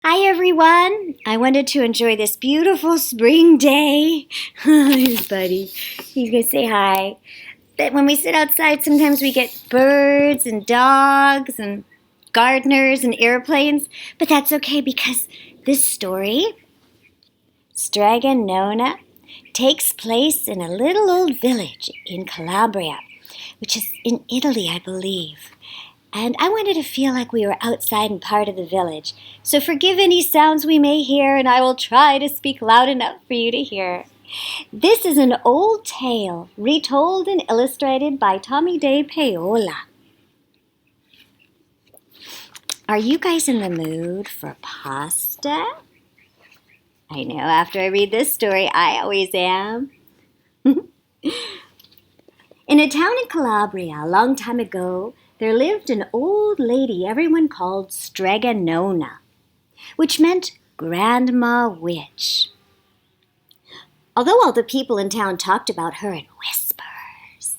Hi everyone! I wanted to enjoy this beautiful spring day. Here's Buddy. He's going to say hi. But when we sit outside, sometimes we get birds and dogs and gardeners and airplanes. But that's okay because this story, Strega Nona, takes place in a little old village in Calabria, which is in Italy, I believe. And I wanted to feel like we were outside and part of the village. So forgive any sounds we may hear, and I will try to speak loud enough for you to hear. This is an old tale, retold and illustrated by Tommy de Paola. Are you guys in the mood for pasta? I know, after I read this story, I always am. In a town in Calabria, a long time ago, there lived an old lady everyone called Strega Nona, which meant Grandma Witch. Although all the people in town talked about her in whispers,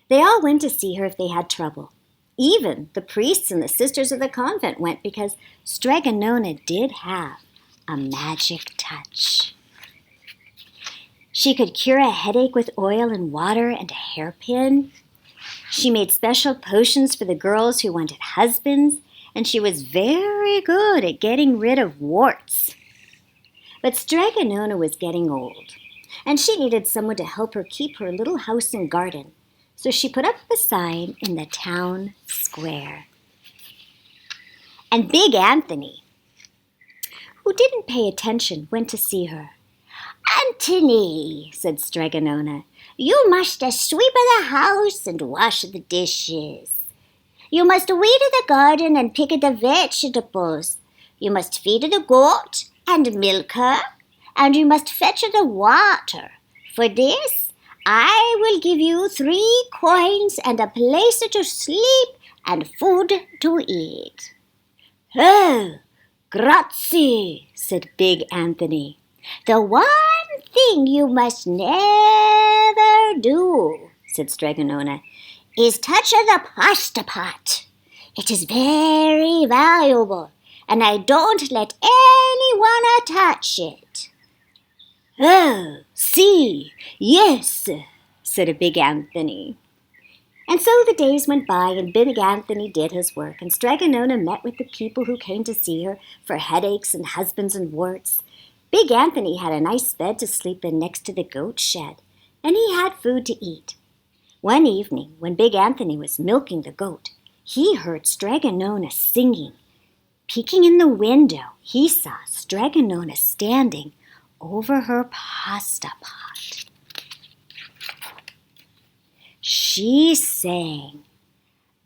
they all went to see her if they had trouble. Even the priests and the sisters of the convent went because Strega Nona did have a magic touch. She could cure a headache with oil and water and a hairpin. She made special potions for the girls who wanted husbands, and she was very good at getting rid of warts. But Strega Nona was getting old, and she needed someone to help her keep her little house and garden, so she put up a sign in the town square. And Big Anthony, who didn't pay attention, went to see her. "Anthony," said Strega Nona, "you must sweep the house and wash the dishes. You must weed the garden and pick the vegetables. You must feed the goat and milk her, and you must fetch the water. For this, I will give you 3 coins and a place to sleep and food to eat." "Oh, grazie," said Big Anthony. "The one thing you must never do," said Strega Nona, "is touch the pasta pot. It is very valuable, and I don't let anyone touch it." "Oh, see, yes," said Big Anthony. And so the days went by, and Big Anthony did his work, and Strega Nona met with the people who came to see her for headaches and husbands and warts. Big Anthony had a nice bed to sleep in next to the goat shed, and he had food to eat. One evening, when Big Anthony was milking the goat, he heard Strega Nona singing. Peeking in the window, he saw Strega Nona standing over her pasta pot. She sang,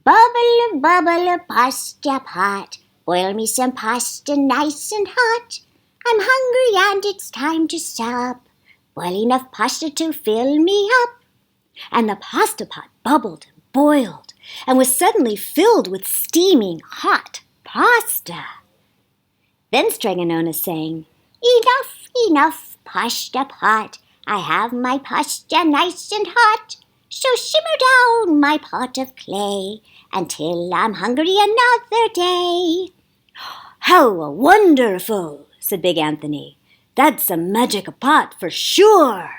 "Bubble, bubble, pasta pot, boil me some pasta nice and hot. I'm hungry and it's time to stop. Boil enough pasta to fill me up." And the pasta pot bubbled and boiled and was suddenly filled with steaming hot pasta. Then Strega Nona sang, "Enough, enough, pasta pot. I have my pasta nice and hot. So simmer down my pot of clay until I'm hungry another day." "How wonderful!" said Big Anthony. "That's a magic pot for sure."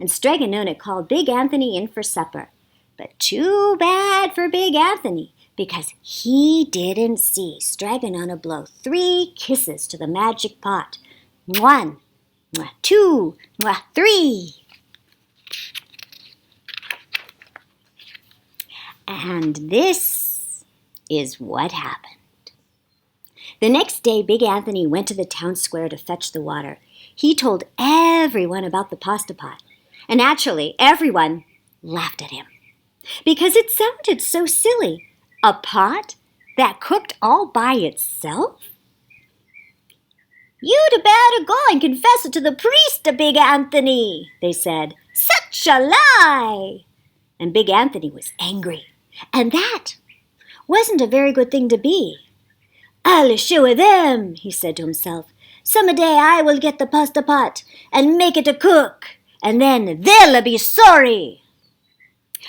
And Strega Nona called Big Anthony in for supper. But too bad for Big Anthony, because he didn't see Strega Nona blow 3 kisses to the magic pot. 1, 2, 3. And this is what happened. The next day, Big Anthony went to the town square to fetch the water. He told everyone about the pasta pot, and naturally, everyone laughed at him because it sounded so silly. A pot that cooked all by itself? "You'd better go and confess it to the priest, Big Anthony," they said. "Such a lie!" And Big Anthony was angry, and that wasn't a very good thing to be. "I'll show them," he said to himself. "Some day I will get the pasta pot and make it a cook, and then they'll be sorry."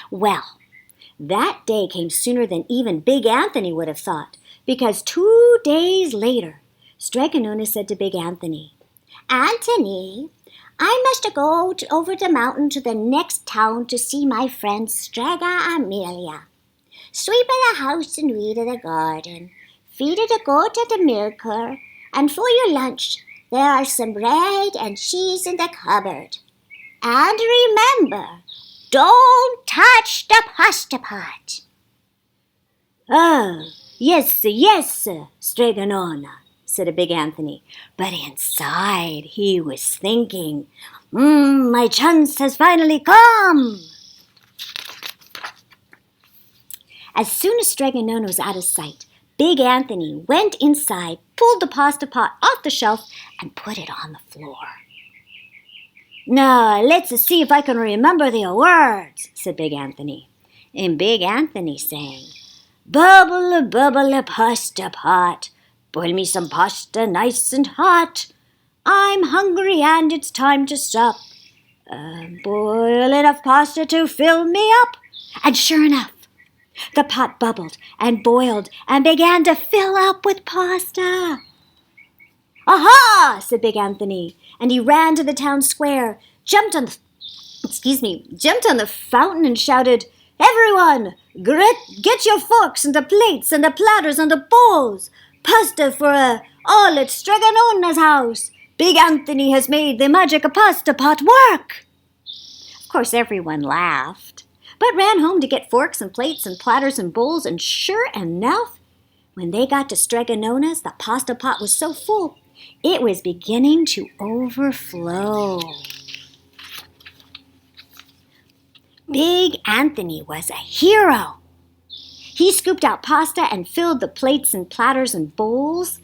Well, that day came sooner than even Big Anthony would have thought, because 2 days later, Strega Nona said to Big Anthony, "Anthony, I must go over the mountain to the next town to see my friend Strega Amelia. Sweep the house and weed the garden, feed the goat at the milker, and for your lunch there are some bread and cheese in the cupboard. And remember, don't touch the pasta pot." "Oh, yes, Strega Nona," said Big Anthony. But inside he was thinking, my chance has finally come. As soon as Strega Nona was out of sight, Big Anthony went inside, pulled the pasta pot off the shelf, and put it on the floor. "Now, let's see if I can remember the words," said Big Anthony. And Big Anthony sang, "Bubble, bubble, pasta pot, boil me some pasta nice and hot. I'm hungry and it's time to sup. Boil enough pasta to fill me up." And sure enough, the pot bubbled and boiled and began to fill up with pasta. "Aha!" said Big Anthony, and he ran to the town square, jumped on the fountain and shouted, "Everyone, get your forks and the plates and the platters and the bowls. Pasta for all at Strega Nona's house. Big Anthony has made the magic pasta pot work." Of course, everyone laughed, but ran home to get forks and plates and platters and bowls, and sure enough, when they got to Strega Nona's, the pasta pot was so full, it was beginning to overflow. Big Anthony was a hero. He scooped out pasta and filled the plates and platters and bowls.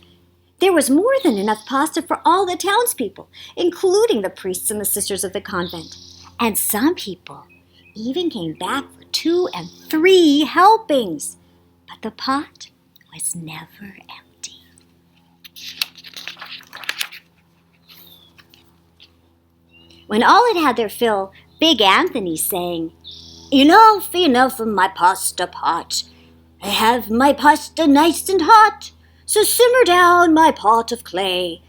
There was more than enough pasta for all the townspeople, including the priests and the sisters of the convent. And some people even came back for 2 and 3 helpings. But the pot was never empty. When all had their fill, Big Anthony sang, "Enough of my pasta pot. I have my pasta nice and hot. So simmer down my pot of clay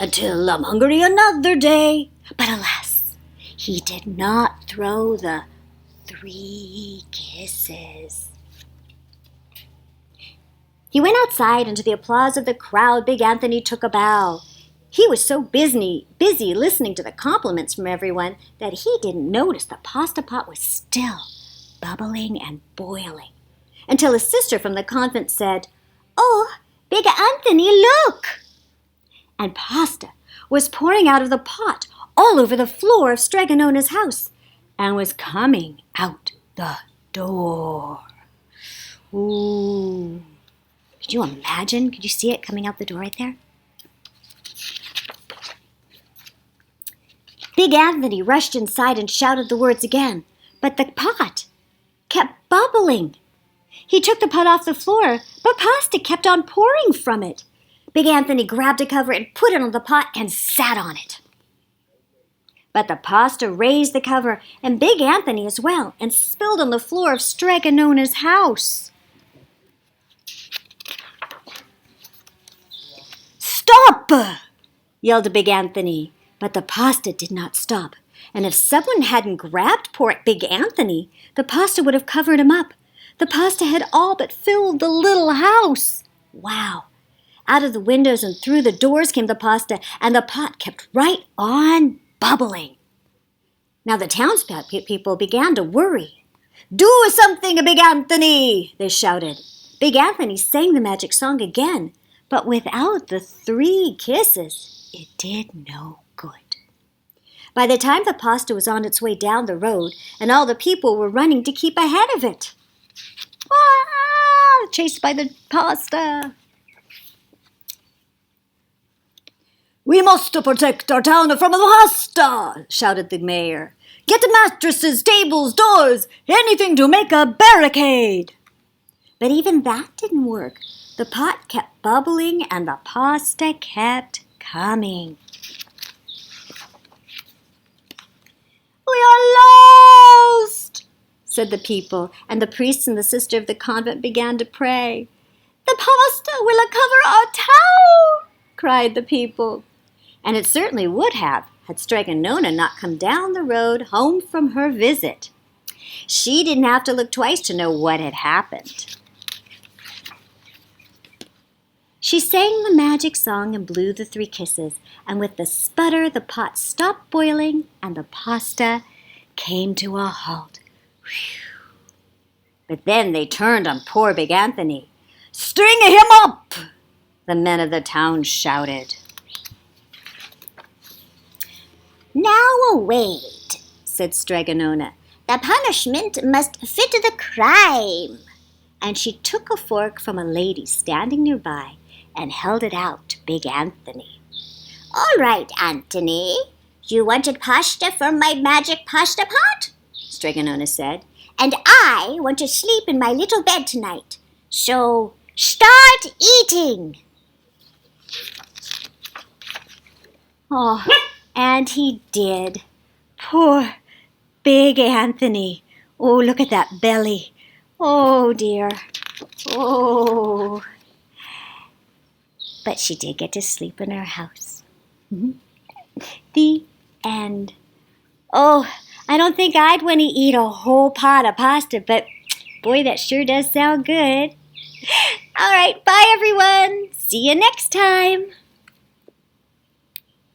until I'm hungry another day." But alas, he did not throw the 3 kisses. He went outside, and to the applause of the crowd, Big Anthony took a bow. He was so busy listening to the compliments from everyone that he didn't notice the pasta pot was still bubbling and boiling, until a sister from the convent said, "Oh, Big Anthony, look!" And pasta was pouring out of the pot all over the floor of Strega Nona's house and was coming out the door. Ooh. Could you imagine? Could you see it coming out the door right there? Big Anthony rushed inside and shouted the words again, but the pot kept bubbling. He took the pot off the floor, but pasta kept on pouring from it. Big Anthony grabbed a cover and put it on the pot and sat on it. But the pasta raised the cover, and Big Anthony as well, and spilled on the floor of Strega Nona's house. "Stop!" yelled Big Anthony. But the pasta did not stop, and if someone hadn't grabbed poor Big Anthony, the pasta would have covered him up. The pasta had all but filled the little house. Wow! Out of the windows and through the doors came the pasta, and the pot kept right on bubbling. Now the townspeople began to worry. "Do something, Big Anthony!" they shouted. Big Anthony sang the magic song again, but without the 3 kisses, it did no good. By the time the pasta was on its way down the road, and all the people were running to keep ahead of it. Ah! Chased by the pasta. "We must protect our town from the pasta!" shouted the mayor. "Get mattresses, tables, doors, anything to make a barricade!" But even that didn't work. The pot kept bubbling and the pasta kept coming. "We are lost," said the people, and the priest and the sister of the convent began to pray. "The The pasta will cover our town, cried the people. And it certainly would have, had Strega Nona not come down the road home from her visit. She didn't have to look twice to know what had happened. She sang the magic song and blew the 3 kisses, and with the sputter the pot stopped boiling and the pasta came to a halt. Whew. But then they turned on poor Big Anthony. "String him up!" the men of the town shouted. "Now wait," said Strega Nona. "The punishment must fit the crime." And she took a fork from a lady standing nearby and held it out to Big Anthony. "All right, Anthony. You wanted pasta from my magic pasta pot?" Strega Nona said. "And I want to sleep in my little bed tonight. So start eating." Oh, and he did. Poor Big Anthony. Oh, look at that belly. Oh, dear. Oh. But she did get to sleep in her house. The end. Oh, I don't think I'd want to eat a whole pot of pasta, but boy, that sure does sound good. All right, bye everyone. See you next time.